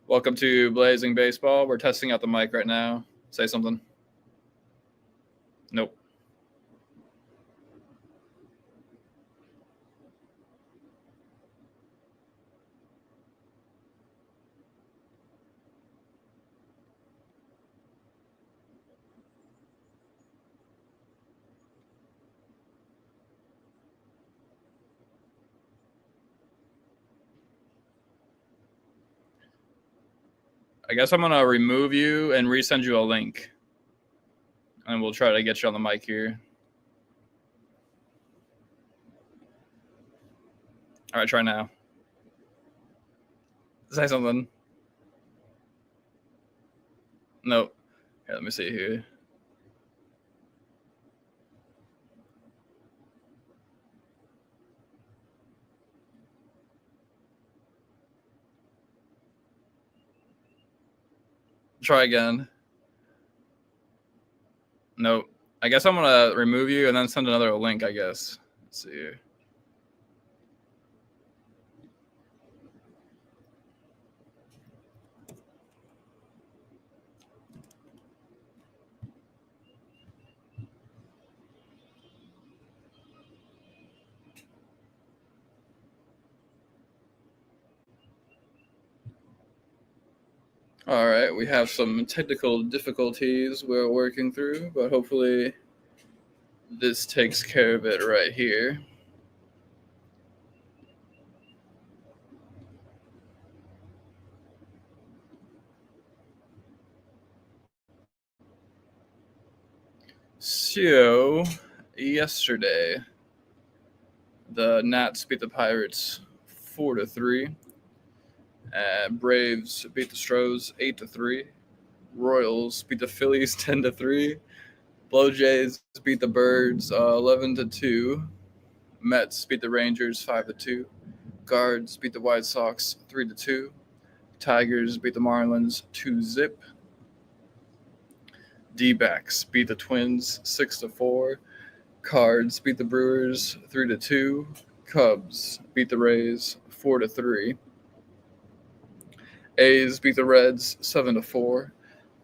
Welcome to Blazing Baseball. We're testing out the mic right now. Say something. Nope. I guess I'm going to remove you and resend you a link. And we'll try to get you on the mic here. All right, try now. Say something. Nope. Here, let me see here. Try again. Nope. I guess I'm going to remove you and then send another link, I guess. Let's see here. All right, we have some technical difficulties we're working through, but hopefully this takes care of it right here. So, yesterday, the Nats beat the Pirates 4-3. Braves beat the Astros 8-3. Royals beat the Phillies 10-3. Blue Jays beat the Birds 11-2. Mets beat the Rangers 5-2. Guards beat the White Sox 3-2. Tigers beat the Marlins 2-0. D-backs beat the Twins 6-4. Cards beat the Brewers 3-2. Cubs beat the Rays 4-3. A's beat the Reds 7-4.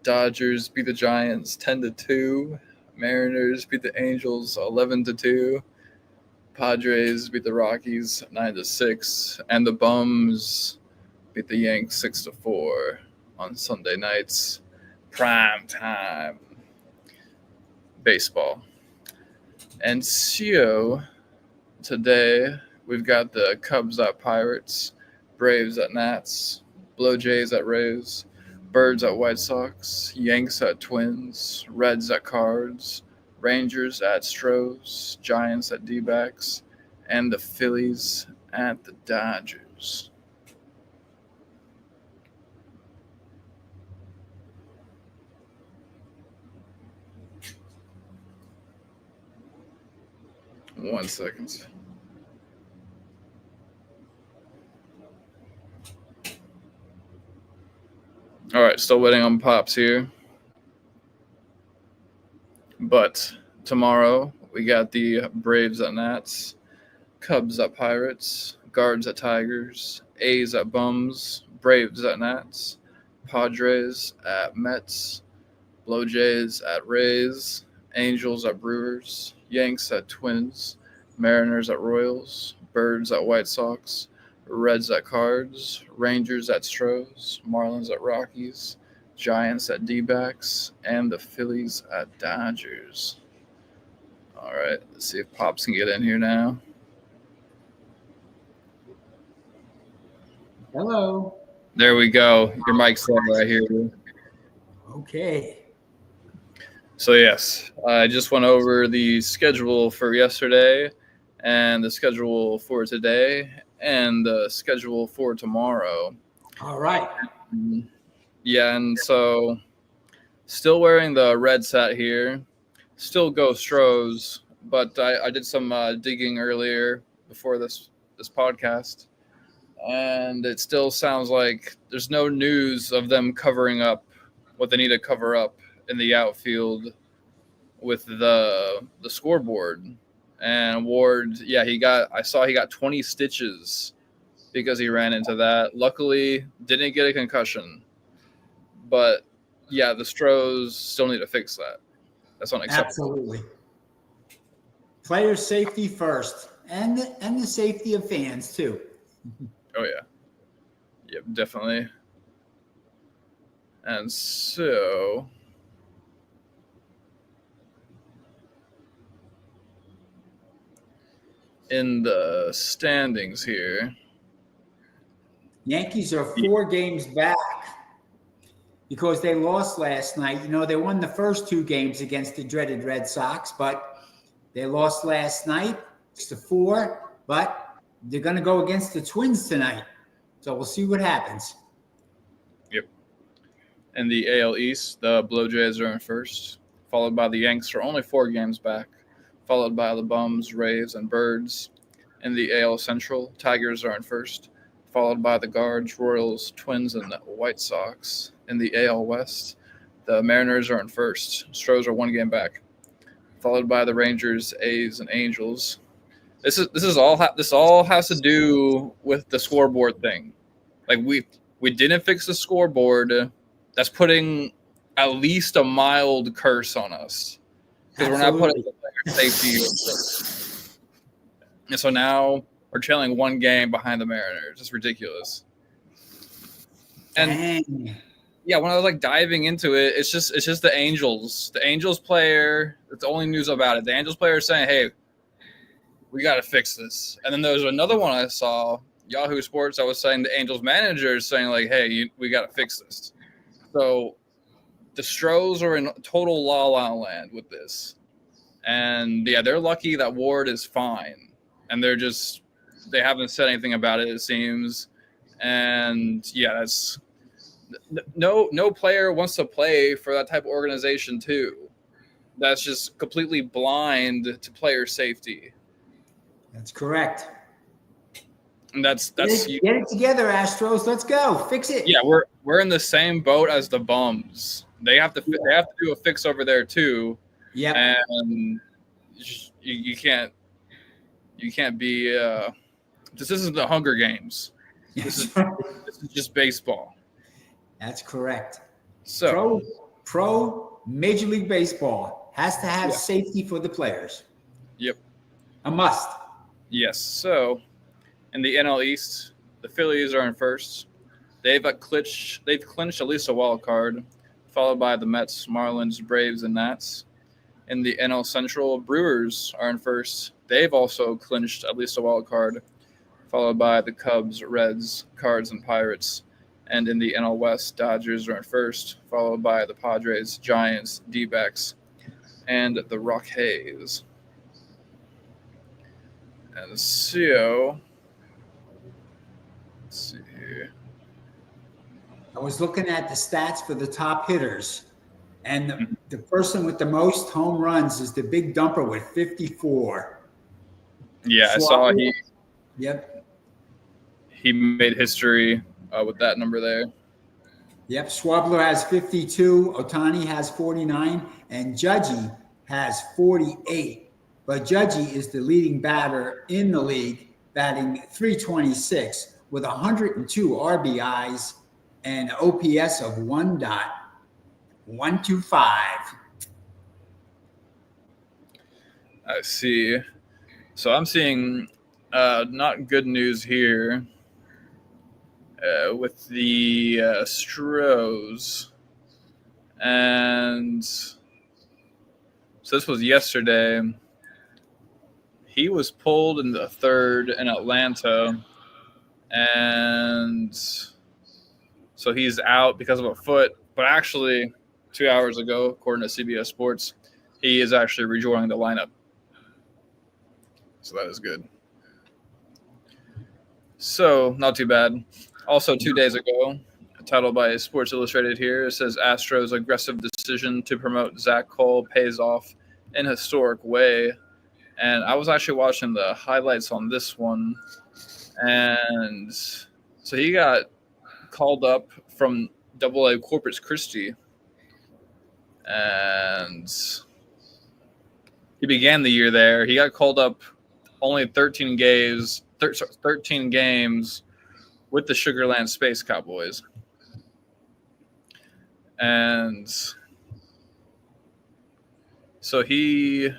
Dodgers beat the Giants 10-2. Mariners beat the Angels 11-2. Padres beat the Rockies 9-6. And the Bums beat the Yanks 6-4 on Sunday nights. Prime time baseball. And so today we've got the Cubs at Pirates, Braves at Nats, Blue Jays at Rays, Birds at White Sox, Yanks at Twins, Reds at Cards, Rangers at Astros, Giants at D-backs, and the Phillies at the Dodgers. One second. All right, still waiting on Pops here. But tomorrow we got the Braves at Nats, Cubs at Pirates, Guards at Tigers, A's at Bums, Braves at Nats, Padres at Mets, Blue Jays at Rays, Angels at Brewers, Yanks at Twins, Mariners at Royals, Birds at White Sox, Reds at Cards, Rangers at Astros, Marlins at Rockies, Giants at D-backs, and the Phillies at Dodgers. All right, let's see if Pops can get in here now. Hello. There we go. Your mic's on right here. Okay. So, yes, I just went over the schedule for yesterday and the schedule for today and the schedule for tomorrow. All right. Yeah, and so still wearing the red set here. Still go Stros, but I did some digging earlier before this podcast, and it still sounds like there's no news of them covering up what they need to cover up in the outfield with the scoreboard. And Ward, yeah, I saw he got 20 stitches because he ran into that. Luckily, didn't get a concussion. But yeah, the Stros still need to fix that. That's unacceptable. Absolutely. Player safety first, and the safety of fans too. Oh yeah. Yep, definitely. And so in the standings here, Yankees are 4 games back because they lost last night. You know, they won the first 2 games against the dreaded Red Sox, but they lost last night. It's to 4, but they're going to go against the Twins tonight. So we'll see what happens. yep. In the AL East, the Blue Jays are in first, followed by the Yanks are only 4 games back, followed by the Bums, Rays, and Birds. In the AL Central, Tigers are in first, followed by the Guards, Royals, Twins, and the White Sox. In the AL West, the Mariners are in first. Stros are 1 game back, followed by the Rangers, A's, and Angels. This all has to do with the scoreboard thing. Like we didn't fix the scoreboard. That's putting at least a mild curse on us because we're not putting the player safety. And so now we're trailing 1 game behind the Mariners. It's ridiculous. And Dang. yeah, when I was like diving into it, it's just the Angels. The Angels player. It's the only news about it. The Angels player is saying, "Hey, we got to fix this." And then there was another one I saw, Yahoo Sports. I was saying the Angels manager is saying like, "Hey, we got to fix this." So the Stros are in total la la land with this, and yeah, they're lucky that Ward is fine, and they haven't said anything about it. It seems, and yeah, that's. No player wants to play for that type of organization too. That's just completely blind to player safety. That's correct. And that's get it together, Astros. Let's go. Fix it. Yeah, we're in the same boat as the Bums. They have to do a fix over there too. Yeah. And you can't be this isn't the Hunger Games. This is just baseball. That's correct. So pro Major League Baseball has to have safety for the players. Yep. A must. Yes. So in the NL East, the Phillies are in first. They've clinched at least a wild card, followed by the Mets, Marlins, Braves, and Nats. In the NL Central, Brewers are in first. They've also clinched at least a wild card, followed by the Cubs, Reds, Cards, and Pirates. And in the NL West, Dodgers are in first, followed by the Padres, Giants, D-backs, and the Rockies. And so, let's see here. I was looking at the stats for the top hitters, and the person with the most home runs is the big dumper with 54. Yeah, I saw he made history with that number there. Yep, Schwabler has 52, Ohtani has 49, and Judgy has 48. But Judgy is the leading batter in the league, batting .326 with 102 RBIs and OPS of 1.125. I see. So I'm seeing not good news here with the Astros. And so this was yesterday. He was pulled in the third in Atlanta. And so he's out because of a foot. But actually, 2 hours ago, according to CBS Sports, he is actually rejoining the lineup. So that is good. So, not too bad. Also, 2 days ago, titled by Sports Illustrated here, it says Astros' aggressive decision to promote Zach Cole pays off in a historic way. And I was actually watching the highlights on this one. And so he got called up from AA Corpus Christi. And he began the year there. He got called up only 13 games with the Sugarland Space Cowboys. And so he's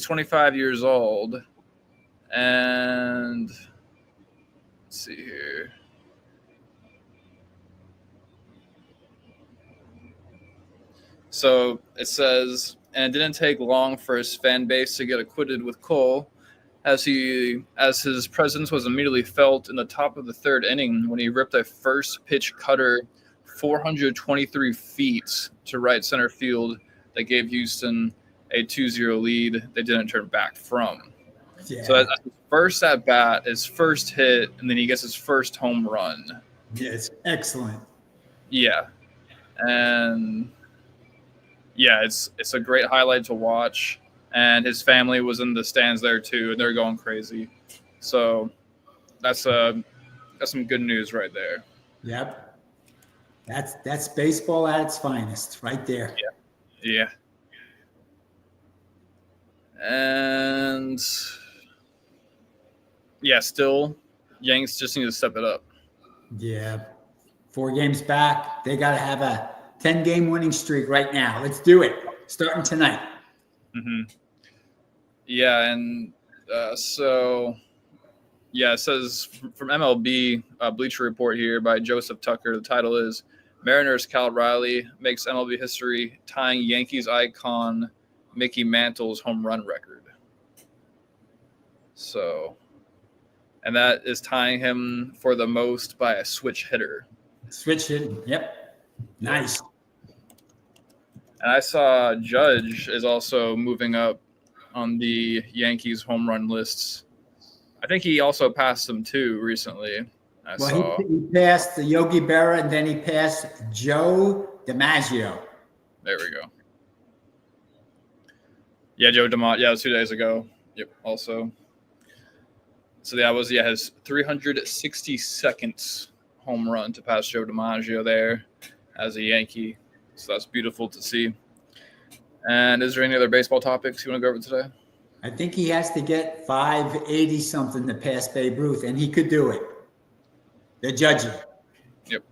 25 years old. And let's see here. So it says, and it didn't take long for his fan base to get acquitted with Cole, as his presence was immediately felt in the top of the third inning when he ripped a first pitch cutter 423 feet to right center field that gave Houston a 2-0 lead they didn't turn back from. Yeah. So that's his first at bat, his first hit, and then he gets his first home run. Yeah, it's excellent. Yeah. And yeah, it's a great highlight to watch. And his family was in the stands there too, and they're going crazy. So that's some good news right there. Yep. That's baseball at its finest right there. Yeah. And yeah, still Yanks just need to step it up. Yeah. 4 games back. They got to have a 10-game winning streak right now. Let's do it. Starting tonight. Mm-hmm. Yeah, and it says from MLB Bleacher Report here by Joseph Tucker. The title is Mariners' Cal Riley makes MLB history, tying Yankees icon Mickey Mantle's home run record. So, and that is tying him for the most by a switch hitter. Switch hitting. Yep. Nice. And I saw Judge is also moving up on the Yankees home run lists. I think he also passed them too recently. He passed the Yogi Berra, and then he passed Joe DiMaggio. There we go. Yeah, Joe DiMaggio. Yeah, it was 2 days ago. Yep, also. So that was his 362nd home run to pass Joe DiMaggio there as a Yankee. So that's beautiful to see. And is there any other baseball topics you want to go over today? I think he has to get 580 something to pass Babe Ruth, and he could do it. They're judging. Yep.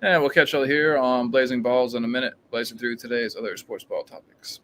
And we'll catch you all here on Blazing Balls in a minute, blazing through today's other sports ball topics.